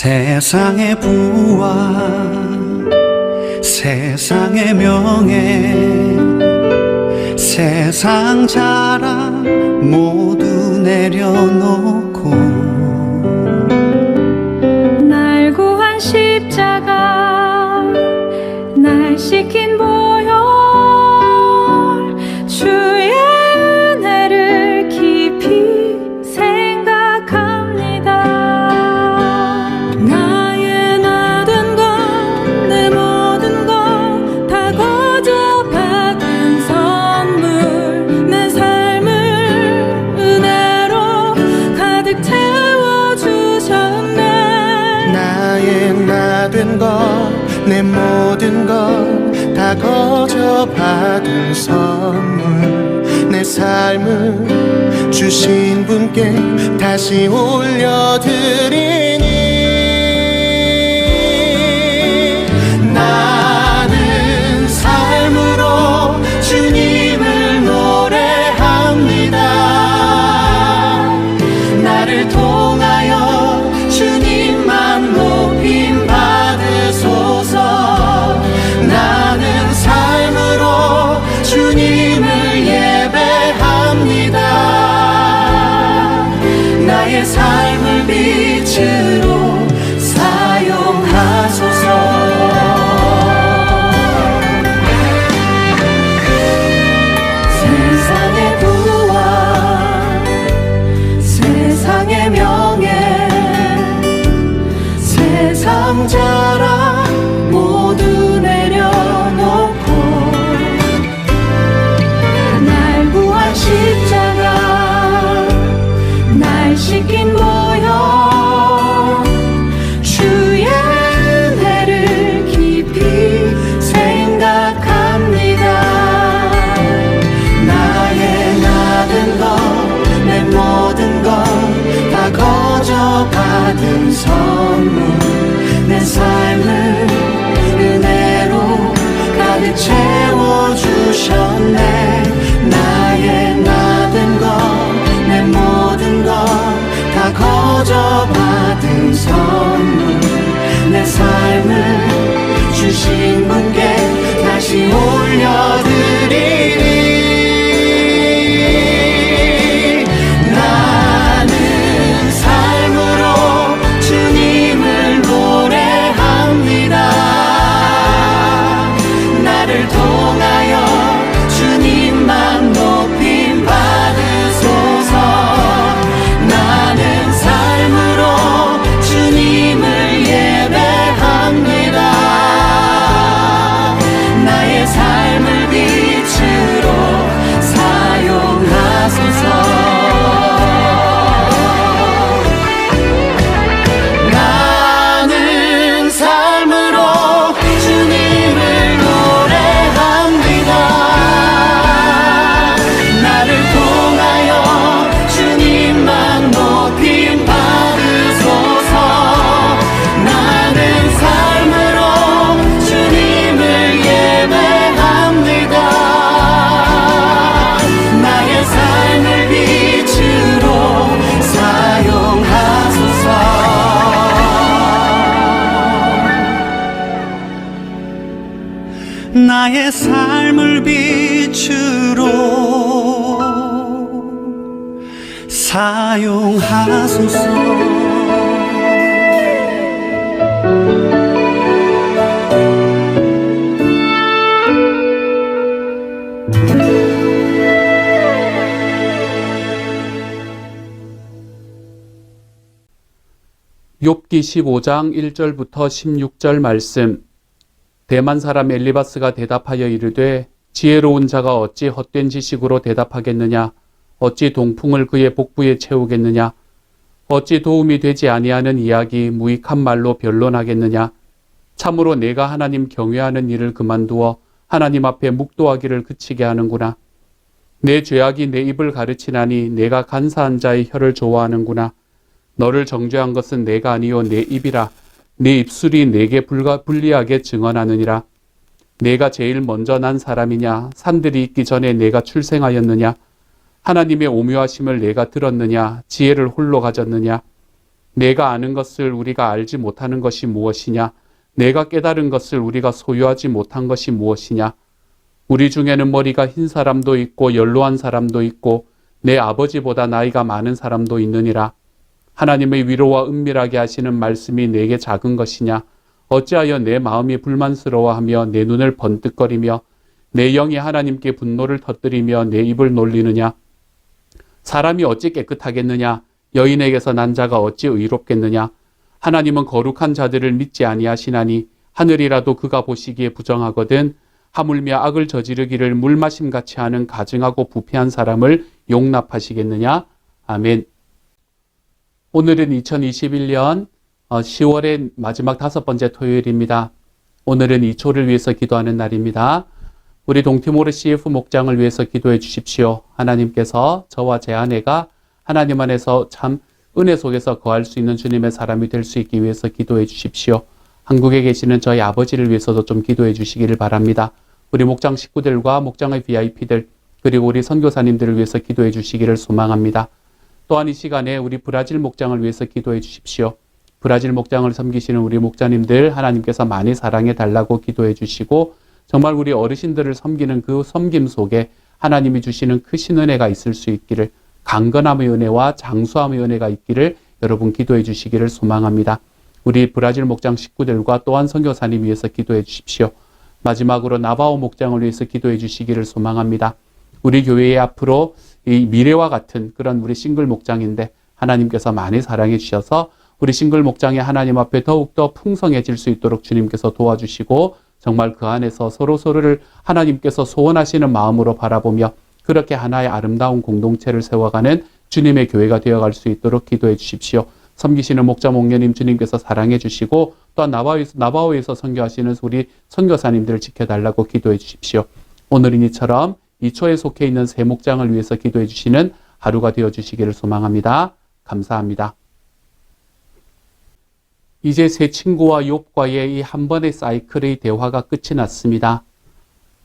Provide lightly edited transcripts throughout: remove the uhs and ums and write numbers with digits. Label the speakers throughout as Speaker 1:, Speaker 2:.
Speaker 1: 세상의 부와 세상의 명예 세상 자랑 모두 내려놓고
Speaker 2: 날 구한 십자가 날 시킨 보혈 주의 은혜를 깊이 생각합니다. 나의 나된 것 내 모든 것 다 거저 받은 선물 내 삶을 은혜로 가득 채워주셨네.
Speaker 3: 나의 나된 것 내 모든 것 다 거저 받은 선물 내 삶을 주신 분께 다시 올려드리니 나는 삶으로 주님을 노래합니다. 나를 통하여 주님만 높임 받으소서. 나는 삶으로 주님을 예배합니다. 나의 삶을 빛으로 사용하소서. 세상의 부와 세상의 명예 세상 자랑 모두 내려놓고 날 구한 십자가 날 시킨 보혈 주의 은혜를 깊이 생각합니다. 나의 나된 것 내 모든 것 다 거저 받은 선물 내 삶을 은혜로 가득 채워주셨네. 나의 나된 것 내 모든 것 다 거저 받은 선물 내 삶을 주신 분께 다시 올려드리리. 나는 삶으로 주님을 노래합니다. 나를 통하여 주님만 높임 받으소서. 나는 삶으로 주님을 예배합니다. 나의 삶을 빛으로 사용하소서. 나는 삶으로 주님을 노래합니다. 나를 통하여 주님만 높임 받으소서. 나는 삶으로 주님을 예배합니다. 나의 삶을 빛으로 사용하소서.
Speaker 1: 나의 삶을 빛으로 사용하소서.
Speaker 4: 욥기 15장 1절부터 16절 말씀. 대만 사람 엘리바스가 대답하여 이르되 지혜로운 자가 어찌 헛된 지식으로 대답하겠느냐. 어찌 동풍을 그의 복부에 채우겠느냐. 어찌 도움이 되지 아니하는 이야기 무익한 말로 변론하겠느냐. 참으로 내가 하나님 경외하는 일을 그만두어 하나님 앞에 묵도하기를 그치게 하는구나. 내 죄악이 내 입을 가르치나니 내가 간사한 자의 혀를 좋아하는구나. 너를 정죄한 것은 내가 아니요 내 입이라. 내 입술이 내게 불리하게 증언하느니라. 내가 제일 먼저 난 사람이냐. 산들이 있기 전에 내가 출생하였느냐. 하나님의 오묘하심을 내가 들었느냐. 지혜를 홀로 가졌느냐. 내가 아는 것을 우리가 알지 못하는 것이 무엇이냐? 내가 깨달은 것을 우리가 소유하지 못한 것이 무엇이냐? 우리 중에는 머리가 흰 사람도 있고 연로한 사람도 있고 내 아버지보다 나이가 많은 사람도 있느니라. 하나님의 위로와 은밀하게 하시는 말씀이 내게 작은 것이냐? 어찌하여 내 마음이 불만스러워하며 내 눈을 번뜩거리며 내 영이 하나님께 분노를 터뜨리며 내 입을 놀리느냐? 사람이 어찌 깨끗하겠느냐? 여인에게서 난 자가 어찌 의롭겠느냐? 하나님은 거룩한 자들을 믿지 아니하시나니 하늘이라도 그가 보시기에 부정하거든. 하물며 악을 저지르기를 물마심같이 하는 가증하고 부패한 사람을 용납하시겠느냐? 아멘. 오늘은 2021년 10월의 마지막 5번째 토요일입니다. 오늘은 이초를 위해서 기도하는 날입니다. 우리 동티모르 CF 목장을 위해서 기도해 주십시오. 하나님께서 저와 제 아내가 하나님 안에서 참 은혜 속에서 거할 수 있는 주님의 사람이 될 수 있기 위해서 기도해 주십시오. 한국에 계시는 저희 아버지를 위해서도 좀 기도해 주시기를 바랍니다. 우리 목장 식구들과 목장의 VIP들 그리고 우리 선교사님들을 위해서 기도해 주시기를 소망합니다. 또한 이 시간에 우리 브라질 목장을 위해서 기도해 주십시오. 브라질 목장을 섬기시는 우리 목자님들 하나님께서 많이 사랑해 달라고 기도해 주시고 정말 우리 어르신들을 섬기는 그 섬김 속에 하나님이 주시는 크신 은혜가 있을 수 있기를 강건함의 은혜와 장수함의 은혜가 있기를 여러분 기도해 주시기를 소망합니다. 우리 브라질 목장 식구들과 또한 선교사님 위해서 기도해 주십시오. 마지막으로 나바오 목장을 위해서 기도해 주시기를 소망합니다. 우리 교회의 앞으로 이 미래와 같은 그런 우리 싱글 목장인데 하나님께서 많이 사랑해 주셔서 우리 싱글 목장이 하나님 앞에 더욱더 풍성해질 수 있도록 주님께서 도와주시고 정말 그 안에서 서로서로를 하나님께서 소원하시는 마음으로 바라보며 그렇게 하나의 아름다운 공동체를 세워가는 주님의 교회가 되어갈 수 있도록 기도해 주십시오. 섬기시는 목자 목녀님 주님께서 사랑해 주시고 또한 나바오에서 선교하시는 우리 선교사님들을 지켜달라고 기도해 주십시오. 오늘은 이처럼 이초에 속해 있는 새 목장을 위해서 기도해 주시는 하루가 되어 주시기를 소망합니다. 감사합니다. 이제 새 친구와 욥과의 이 한 번의 사이클의 대화가 끝이 났습니다.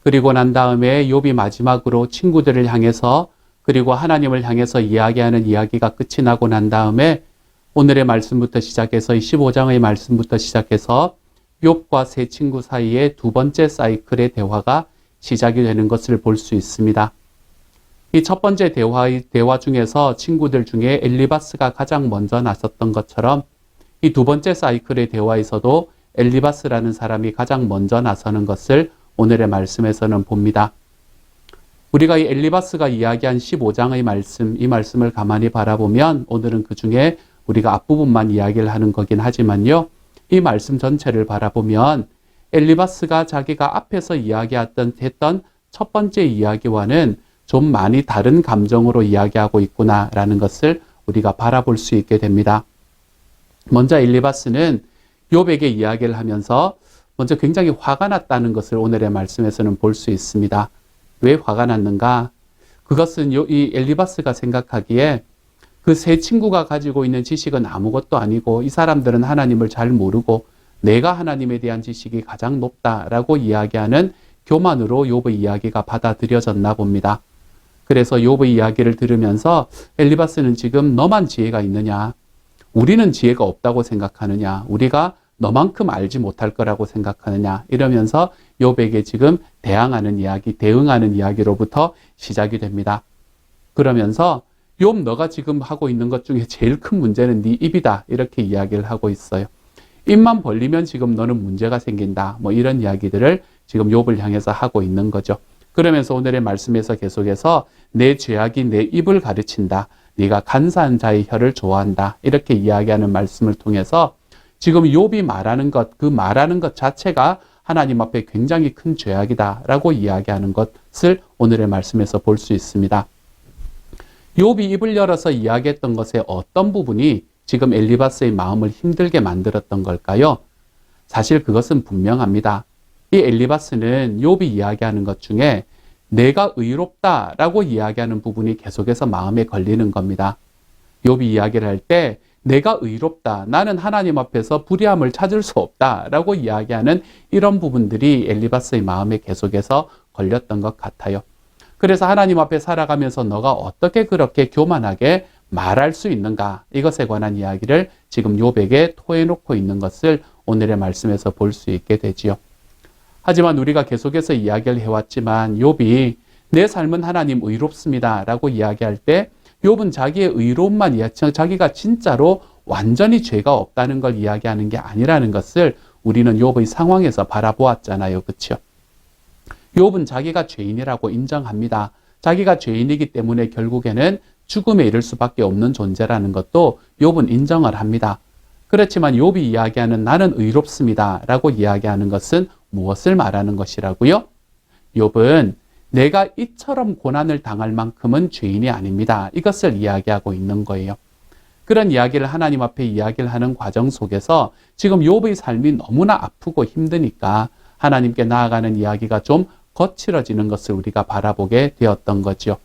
Speaker 4: 그리고 난 다음에 욥이 마지막으로 친구들을 향해서 그리고 하나님을 향해서 이야기하는 이야기가 끝이 나고 난 다음에 오늘의 말씀부터 시작해서 15장의 말씀부터 시작해서 욥과 새 친구 사이의 두 번째 사이클의 대화가 시작이 되는 것을 볼 수 있습니다. 이 첫 번째 대화 중에서 친구들 중에 엘리바스가 가장 먼저 나섰던 것처럼 이 두 번째 사이클의 대화에서도 엘리바스라는 사람이 가장 먼저 나서는 것을 오늘의 말씀에서는 봅니다. 우리가 이 엘리바스가 이야기한 15장의 말씀, 이 말씀을 가만히 바라보면 오늘은 그 중에 우리가 앞부분만 이야기를 하는 거긴 하지만요. 이 말씀 전체를 바라보면 엘리바스가 자기가 앞에서 이야기했던 첫 번째 이야기와는 좀 많이 다른 감정으로 이야기하고 있구나라는 것을 우리가 바라볼 수 있게 됩니다. 먼저 엘리바스는 욥에게 이야기를 하면서 먼저 굉장히 화가 났다는 것을 오늘의 말씀에서는 볼 수 있습니다. 왜 화가 났는가? 그것은 이 엘리바스가 생각하기에 그 세 친구가 가지고 있는 지식은 아무것도 아니고 이 사람들은 하나님을 잘 모르고 내가 하나님에 대한 지식이 가장 높다라고 이야기하는 교만으로 욥의 이야기가 받아들여졌나 봅니다. 그래서 욥의 이야기를 들으면서 엘리바스는 지금 너만 지혜가 있느냐? 우리는 지혜가 없다고 생각하느냐? 우리가 너만큼 알지 못할 거라고 생각하느냐? 이러면서 욥에게 지금 대응하는 이야기로부터 시작이 됩니다. 그러면서 욥 너가 지금 하고 있는 것 중에 제일 큰 문제는 네 입이다. 이렇게 이야기를 하고 있어요. 입만 벌리면 지금 너는 문제가 생긴다. 뭐 이런 이야기들을 지금 욥을 향해서 하고 있는 거죠. 그러면서 오늘의 말씀에서 계속해서 내 죄악이 내 입을 가르친다. 네가 간사한 자의 혀를 좋아한다. 이렇게 이야기하는 말씀을 통해서 지금 욥이 말하는 것, 그 말하는 것 자체가 하나님 앞에 굉장히 큰 죄악이다라고 이야기하는 것을 오늘의 말씀에서 볼 수 있습니다. 욥이 입을 열어서 이야기했던 것의 어떤 부분이 지금 엘리바스의 마음을 힘들게 만들었던 걸까요? 사실 그것은 분명합니다. 이 엘리바스는 욥이 이야기하는 것 중에 내가 의롭다라고 이야기하는 부분이 계속해서 마음에 걸리는 겁니다. 욥이 이야기를 할 때 내가 의롭다, 나는 하나님 앞에서 불의함을 찾을 수 없다라고 이야기하는 이런 부분들이 엘리바스의 마음에 계속해서 걸렸던 것 같아요. 그래서 하나님 앞에 살아가면서 너가 어떻게 그렇게 교만하게 말할 수 있는가? 이것에 관한 이야기를 지금 욥에게 토해놓고 있는 것을 오늘의 말씀에서 볼 수 있게 되지요. 하지만 우리가 계속해서 이야기를 해왔지만 욥이 내 삶은 하나님 의롭습니다 라고 이야기할 때 욥은 자기의 의로움만 자기가 진짜로 완전히 죄가 없다는 걸 이야기하는 게 아니라는 것을 우리는 욥의 상황에서 바라보았잖아요. 그렇죠? 욥은 자기가 죄인이라고 인정합니다. 자기가 죄인이기 때문에 결국에는 죽음에 이를 수밖에 없는 존재라는 것도 욥은 인정을 합니다. 그렇지만 욥이 이야기하는 나는 의롭습니다 라고 이야기하는 것은 무엇을 말하는 것이라고요? 욥은 내가 이처럼 고난을 당할 만큼은 죄인이 아닙니다. 이것을 이야기하고 있는 거예요. 그런 이야기를 하나님 앞에 이야기를 하는 과정 속에서 지금 욥의 삶이 너무나 아프고 힘드니까 하나님께 나아가는 이야기가 좀 거칠어지는 것을 우리가 바라보게 되었던 거죠.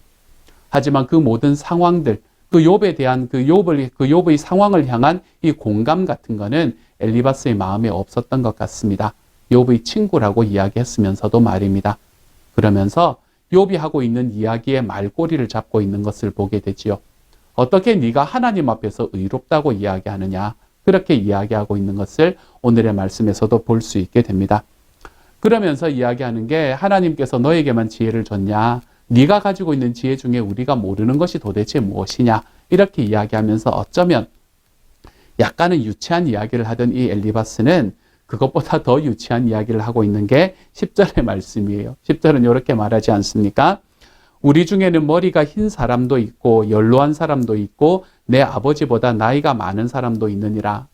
Speaker 4: 하지만 그 모든 상황들, 그 욥에 대한 그 욥의 상황을 향한 이 공감 같은 거는 엘리바스의 마음에 없었던 것 같습니다. 욥의 친구라고 이야기했으면서도 말입니다. 그러면서 욥이 하고 있는 이야기의 말꼬리를 잡고 있는 것을 보게 되지요. 어떻게 네가 하나님 앞에서 의롭다고 이야기하느냐, 그렇게 이야기하고 있는 것을 오늘의 말씀에서도 볼 수 있게 됩니다. 그러면서 이야기하는 게 하나님께서 너에게만 지혜를 줬냐, 네가 가지고 있는 지혜 중에 우리가 모르는 것이 도대체 무엇이냐, 이렇게 이야기하면서 어쩌면 약간은 유치한 이야기를 하던 이 엘리바스는 그것보다 더 유치한 이야기를 하고 있는 게 10절의 말씀이에요. 10절은 이렇게 말하지 않습니까? 우리 중에는 머리가 흰 사람도 있고 연로한 사람도 있고 내 아버지보다 나이가 많은 사람도 있느니라.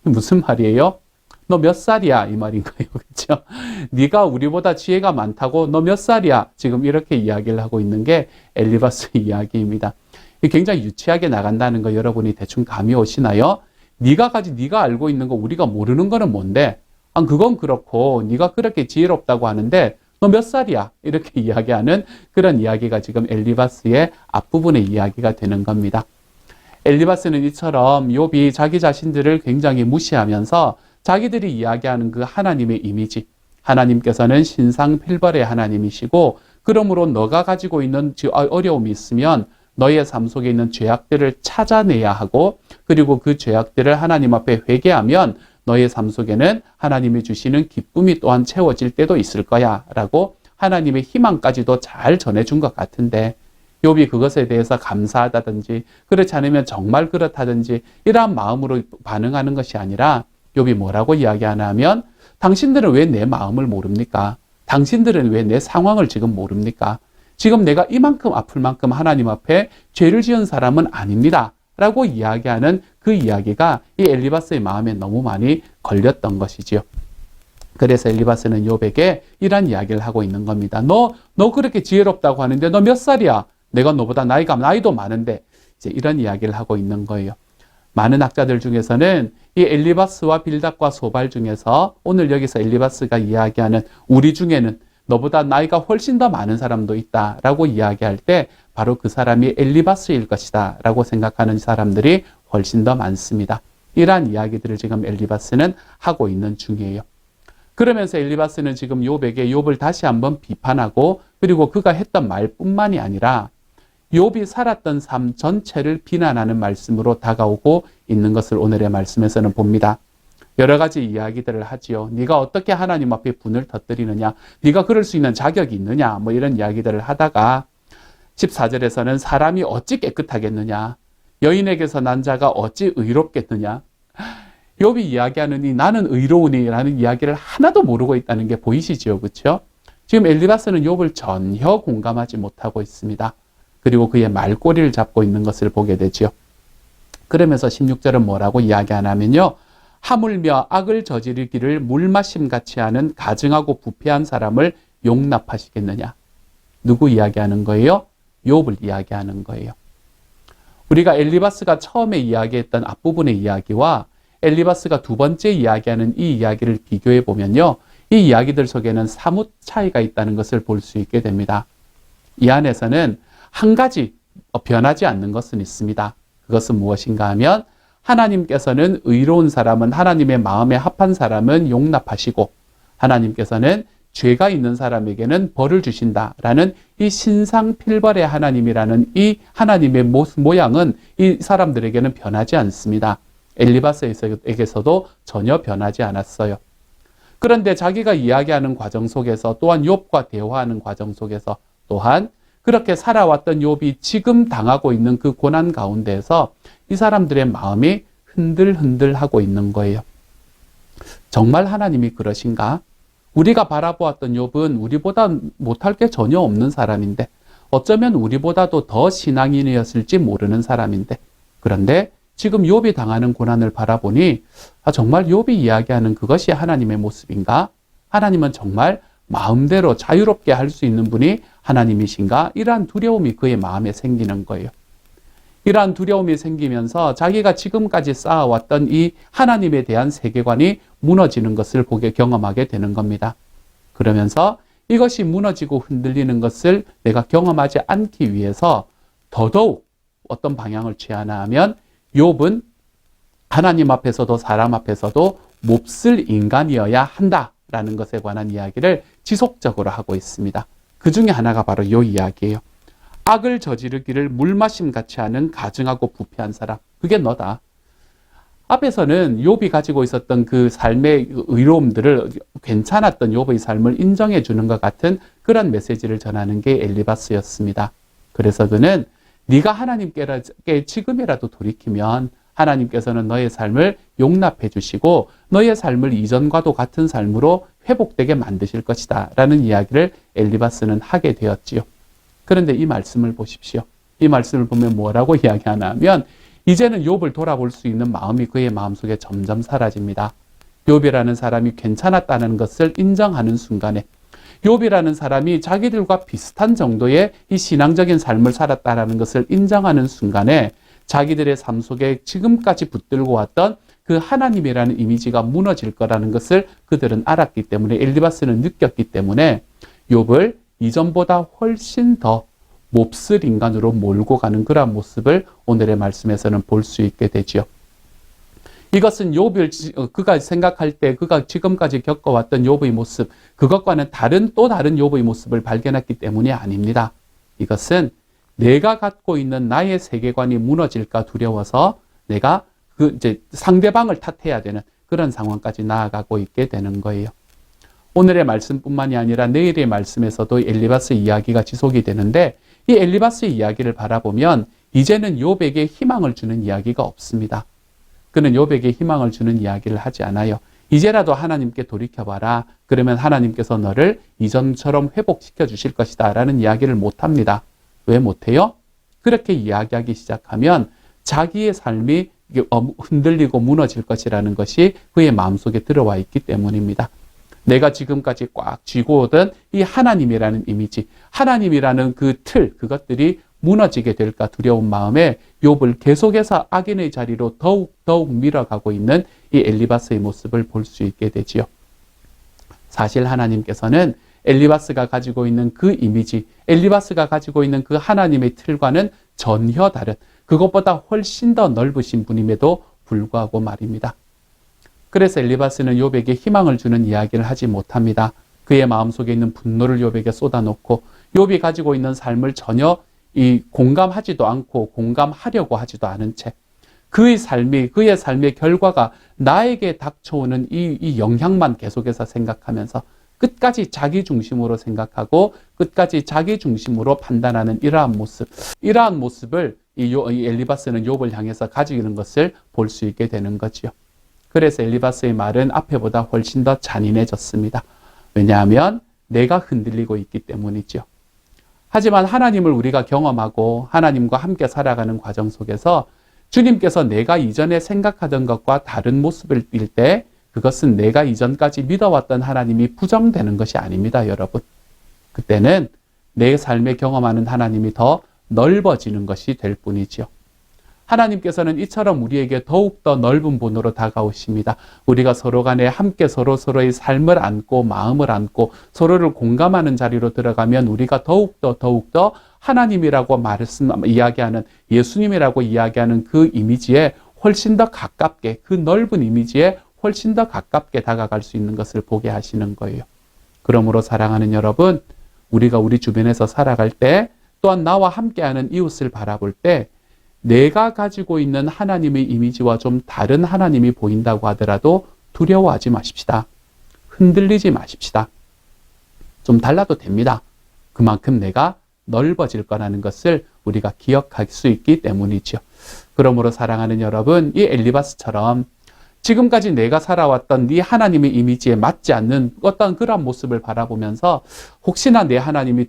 Speaker 4: 무슨 말이에요? 너 몇 살이야? 이 말인 거예요. 그렇죠? 네가 우리보다 지혜가 많다고 너 몇 살이야? 지금 이렇게 이야기를 하고 있는 게 엘리바스의 이야기입니다. 굉장히 유치하게 나간다는 거 여러분이 대충 감이 오시나요? 네가 알고 있는 거 우리가 모르는 거는 뭔데? 그건 그렇고 네가 그렇게 지혜롭다고 하는데 너 몇 살이야? 이렇게 이야기하는 그런 이야기가 지금 엘리바스의 앞부분의 이야기가 되는 겁니다. 엘리바스는 이처럼 욥이 자기 자신들을 굉장히 무시하면서 자기들이 이야기하는 그 하나님의 이미지, 하나님께서는 신상필벌의 하나님이시고 그러므로 너가 가지고 있는 어려움이 있으면 너의 삶 속에 있는 죄악들을 찾아내야 하고 그리고 그 죄악들을 하나님 앞에 회개하면 너의 삶 속에는 하나님이 주시는 기쁨이 또한 채워질 때도 있을 거야 라고 하나님의 희망까지도 잘 전해준 것 같은데 욥이 그것에 대해서 감사하다든지 그렇지 않으면 정말 그렇다든지 이러한 마음으로 반응하는 것이 아니라 욥이 뭐라고 이야기하나 하면 당신들은 왜 내 마음을 모릅니까? 당신들은 왜 내 상황을 지금 모릅니까? 지금 내가 이만큼 아플 만큼 하나님 앞에 죄를 지은 사람은 아닙니다. 라고 이야기하는 그 이야기가 이 엘리바스의 마음에 너무 많이 걸렸던 것이지요. 그래서 엘리바스는 욥에게 이런 이야기를 하고 있는 겁니다. 너 그렇게 지혜롭다고 하는데 너 몇 살이야? 내가 너보다 나이도 많은데 이제 이런 이야기를 하고 있는 거예요. 많은 학자들 중에서는 이 엘리바스와 빌닷과 소발 중에서 오늘 여기서 엘리바스가 이야기하는 우리 중에는 너보다 나이가 훨씬 더 많은 사람도 있다라고 이야기할 때 바로 그 사람이 엘리바스일 것이다 라고 생각하는 사람들이 훨씬 더 많습니다. 이러한 이야기들을 지금 엘리바스는 하고 있는 중이에요. 그러면서 엘리바스는 지금 욥에게 욥을 다시 한번 비판하고 그리고 그가 했던 말뿐만이 아니라 욥이 살았던 삶 전체를 비난하는 말씀으로 다가오고 있는 것을 오늘의 말씀에서는 봅니다. 여러 가지 이야기들을 하지요. 네가 어떻게 하나님 앞에 분을 터뜨리느냐, 네가 그럴 수 있는 자격이 있느냐, 뭐 이런 이야기들을 하다가 14절에서는 사람이 어찌 깨끗하겠느냐, 여인에게서 난 자가 어찌 의롭겠느냐. 욥이 이야기하는 이 나는 의로우니 라는 이야기를 하나도 모르고 있다는 게 보이시지요. 그렇죠? 지금 엘리바스는 욥을 전혀 공감하지 못하고 있습니다. 그리고 그의 말꼬리를 잡고 있는 것을 보게 되지요. 그러면서 16절은 뭐라고 이야기하냐면요. 하물며 악을 저지르기를 물마심같이 하는 가증하고 부패한 사람을 용납하시겠느냐. 누구 이야기하는 거예요? 욥을 이야기하는 거예요. 우리가 엘리바스가 처음에 이야기했던 앞부분의 이야기와 엘리바스가 두 번째 이야기하는 이 이야기를 비교해 보면요. 이 이야기들 속에는 사뭇 차이가 있다는 것을 볼 수 있게 됩니다. 이 안에서는 한 가지 변하지 않는 것은 있습니다. 그것은 무엇인가 하면 하나님께서는 의로운 사람은 하나님의 마음에 합한 사람은 용납하시고 하나님께서는 죄가 있는 사람에게는 벌을 주신다라는 이 신상필벌의 하나님이라는 이 하나님의 모양은 이 사람들에게는 변하지 않습니다. 엘리바스에게서도 전혀 변하지 않았어요. 그런데 자기가 이야기하는 과정 속에서 또한 욥과 대화하는 과정 속에서 또한 그렇게 살아왔던 욥이 지금 당하고 있는 그 고난 가운데에서 이 사람들의 마음이 흔들흔들하고 있는 거예요. 정말 하나님이 그러신가? 우리가 바라보았던 욥은 우리보다 못할 게 전혀 없는 사람인데 어쩌면 우리보다도 더 신앙인이었을지 모르는 사람인데 그런데 지금 욥이 당하는 고난을 바라보니 정말 욥이 이야기하는 그것이 하나님의 모습인가? 하나님은 정말 마음대로 자유롭게 할 수 있는 분이 하나님이신가? 이러한 두려움이 그의 마음에 생기는 거예요. 이러한 두려움이 생기면서 자기가 지금까지 쌓아왔던 이 하나님에 대한 세계관이 무너지는 것을 경험하게 되는 겁니다. 그러면서 이것이 무너지고 흔들리는 것을 내가 경험하지 않기 위해서 더더욱 어떤 방향을 취하나 하면 욥은 하나님 앞에서도 사람 앞에서도 몹쓸 인간이어야 한다라는 것에 관한 이야기를 지속적으로 하고 있습니다. 그 중에 하나가 바로 이 이야기예요. 악을 저지르기를 물마심 같이 하는 가증하고 부패한 사람, 그게 너다. 앞에서는 욥이 가지고 있었던 그 삶의 의로움들을 괜찮았던 욥의 삶을 인정해 주는 것 같은 그런 메시지를 전하는 게 엘리바스였습니다. 그래서 그는 네가 하나님께 지금이라도 돌이키면 하나님께서는 너의 삶을 용납해 주시고 너의 삶을 이전과도 같은 삶으로 회복되게 만드실 것이다 라는 이야기를 엘리바스는 하게 되었지요. 그런데 이 말씀을 보십시오. 이 말씀을 보면 뭐라고 이야기하나 하면 이제는 욥을 돌아볼 수 있는 마음이 그의 마음속에 점점 사라집니다. 욥이라는 사람이 괜찮았다는 것을 인정하는 순간에 욥이라는 사람이 자기들과 비슷한 정도의 이 신앙적인 삶을 살았다는 것을 인정하는 순간에 자기들의 삶 속에 지금까지 붙들고 왔던 그 하나님이라는 이미지가 무너질 거라는 것을 그들은 알았기 때문에 엘리바스는 느꼈기 때문에 욥을 이전보다 훨씬 더 몹쓸 인간으로 몰고 가는 그런 모습을 오늘의 말씀에서는 볼 수 있게 되지요. 이것은 욥을 그가 생각할 때 그가 지금까지 겪어왔던 욥의 모습 그것과는 또 다른 욥의 모습을 발견했기 때문이 아닙니다. 이것은 내가 갖고 있는 나의 세계관이 무너질까 두려워서 내가 이제 상대방을 탓해야 되는 그런 상황까지 나아가고 있게 되는 거예요. 오늘의 말씀뿐만이 아니라 내일의 말씀에서도 엘리바스 이야기가 지속이 되는데 이 엘리바스의 이야기를 바라보면 이제는 욥에게 희망을 주는 이야기가 없습니다. 그는 욥에게 희망을 주는 이야기를 하지 않아요. 이제라도 하나님께 돌이켜봐라. 그러면 하나님께서 너를 이전처럼 회복시켜 주실 것이다 라는 이야기를 못합니다. 왜 못해요? 그렇게 이야기하기 시작하면 자기의 삶이 흔들리고 무너질 것이라는 것이 그의 마음속에 들어와 있기 때문입니다. 내가 지금까지 꽉 쥐고 오던 이 하나님이라는 이미지, 하나님이라는 그 틀, 그것들이 무너지게 될까 두려운 마음에 욥을 계속해서 악인의 자리로 더욱 밀어가고 있는 이 엘리바스의 모습을 볼 수 있게 되지요. 사실 하나님께서는 엘리바스가 가지고 있는 그 이미지, 엘리바스가 가지고 있는 그 하나님의 틀과는 전혀 다른, 그것보다 훨씬 더 넓으신 분임에도 불구하고 말입니다. 그래서 엘리바스는 욥에게 희망을 주는 이야기를 하지 못합니다. 그의 마음속에 있는 분노를 욥에게 쏟아놓고 욥이 가지고 있는 삶을 전혀 공감하지도 않고 공감하려고 하지도 않은 채 그의 삶의 결과가 나에게 닥쳐오는 이 영향만 계속해서 생각하면서 끝까지 자기 중심으로 생각하고 끝까지 자기 중심으로 판단하는 이러한 모습을 이 엘리바스는 욥을 향해서 가지는 것을 볼 수 있게 되는 거지요. 그래서 엘리바스의 말은 앞에보다 훨씬 더 잔인해졌습니다. 왜냐하면 내가 흔들리고 있기 때문이죠. 하지만 하나님을 우리가 경험하고 하나님과 함께 살아가는 과정 속에서 주님께서 내가 이전에 생각하던 것과 다른 모습을 띌 때 그것은 내가 이전까지 믿어왔던 하나님이 부정되는 것이 아닙니다, 여러분. 그때는 내 삶에 경험하는 하나님이 더 넓어지는 것이 될 뿐이지요. 하나님께서는 이처럼 우리에게 더욱더 넓은 분으로 다가오십니다. 우리가 서로 간에 함께 서로의 삶을 안고 마음을 안고 서로를 공감하는 자리로 들어가면 우리가 더욱더 하나님이라고 이야기하는 예수님이라고 이야기하는 그 이미지에 훨씬 더 가깝게 그 넓은 이미지에 훨씬 더 가깝게 다가갈 수 있는 것을 보게 하시는 거예요. 그러므로 사랑하는 여러분, 우리가 우리 주변에서 살아갈 때 또한 나와 함께하는 이웃을 바라볼 때 내가 가지고 있는 하나님의 이미지와 좀 다른 하나님이 보인다고 하더라도 두려워하지 마십시다. 흔들리지 마십시다. 좀 달라도 됩니다. 그만큼 내가 넓어질 거라는 것을 우리가 기억할 수 있기 때문이죠. 그러므로 사랑하는 여러분, 이 엘리바스처럼 지금까지 내가 살아왔던 네 하나님의 이미지에 맞지 않는 어떤 그런 모습을 바라보면서 혹시나 내 하나님이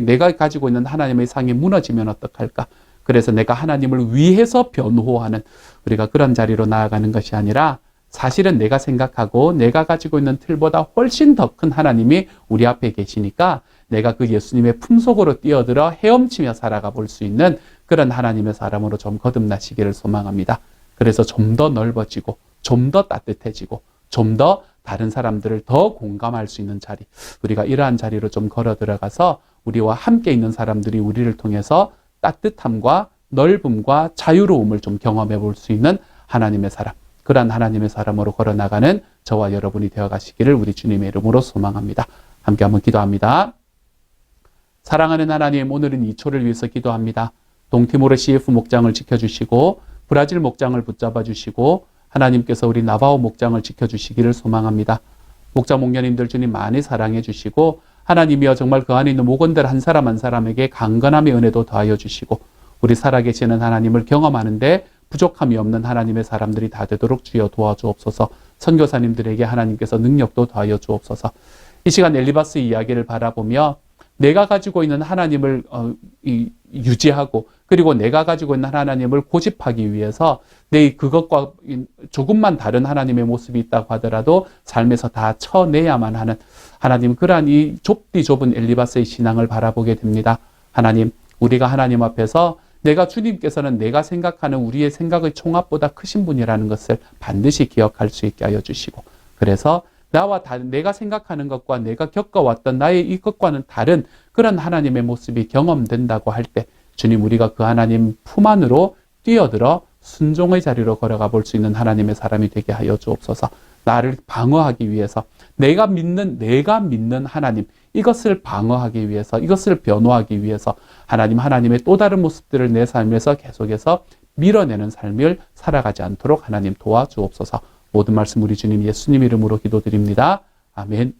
Speaker 4: 내가 가지고 있는 하나님의 상이 무너지면 어떡할까? 그래서 내가 하나님을 위해서 변호하는 우리가 그런 자리로 나아가는 것이 아니라 사실은 내가 생각하고 내가 가지고 있는 틀보다 훨씬 더 큰 하나님이 우리 앞에 계시니까 내가 그 예수님의 품속으로 뛰어들어 헤엄치며 살아가 볼 수 있는 그런 하나님의 사람으로 좀 거듭나시기를 소망합니다. 그래서 좀 더 넓어지고 좀 더 따뜻해지고 좀 더 다른 사람들을 더 공감할 수 있는 자리, 우리가 이러한 자리로 좀 걸어 들어가서 우리와 함께 있는 사람들이 우리를 통해서 따뜻함과 넓음과 자유로움을 좀 경험해 볼 수 있는 하나님의 사람, 그러한 하나님의 사람으로 걸어나가는 저와 여러분이 되어가시기를 우리 주님의 이름으로 소망합니다. 함께 한번 기도합니다. 사랑하는 하나님, 오늘은 이초를 위해서 기도합니다. 동티모르 CF 목장을 지켜주시고 브라질 목장을 붙잡아 주시고 하나님께서 우리 나바오 목장을 지켜주시기를 소망합니다. 목자 목녀님들 주님 많이 사랑해 주시고 하나님이여 정말 그 안에 있는 목원들 한 사람 한 사람에게 강건함의 은혜도 더하여 주시고 우리 살아계시는 하나님을 경험하는데 부족함이 없는 하나님의 사람들이 다 되도록 주여 도와주옵소서. 선교사님들에게 하나님께서 능력도 더하여 주옵소서. 이 시간 엘리바스 이야기를 바라보며 내가 가지고 있는 하나님을 유지하고 그리고 내가 가지고 있는 하나님을 고집하기 위해서 그것과 조금만 다른 하나님의 모습이 있다고 하더라도 삶에서 다 쳐내야만 하는 하나님, 그러한 이 좁디 좁은 엘리바스의 신앙을 바라보게 됩니다. 하나님, 우리가 하나님 앞에서 내가 주님께서는 내가 생각하는 우리의 생각의 총합보다 크신 분이라는 것을 반드시 기억할 수 있게 하여 주시고, 그래서 나와 다른 내가 생각하는 것과 내가 겪어왔던 나의 이것과는 다른 그런 하나님의 모습이 경험된다고 할 때 주님, 우리가 그 하나님 품 안으로 뛰어들어 순종의 자리로 걸어가 볼 수 있는 하나님의 사람이 되게 하여 주옵소서. 나를 방어하기 위해서 내가 믿는 하나님, 이것을 방어하기 위해서, 이것을 변호하기 위해서 하나님의 또 다른 모습들을 내 삶에서 계속해서 밀어내는 삶을 살아가지 않도록 하나님 도와주옵소서. 모든 말씀 우리 주님 예수님 이름으로 기도드립니다. 아멘.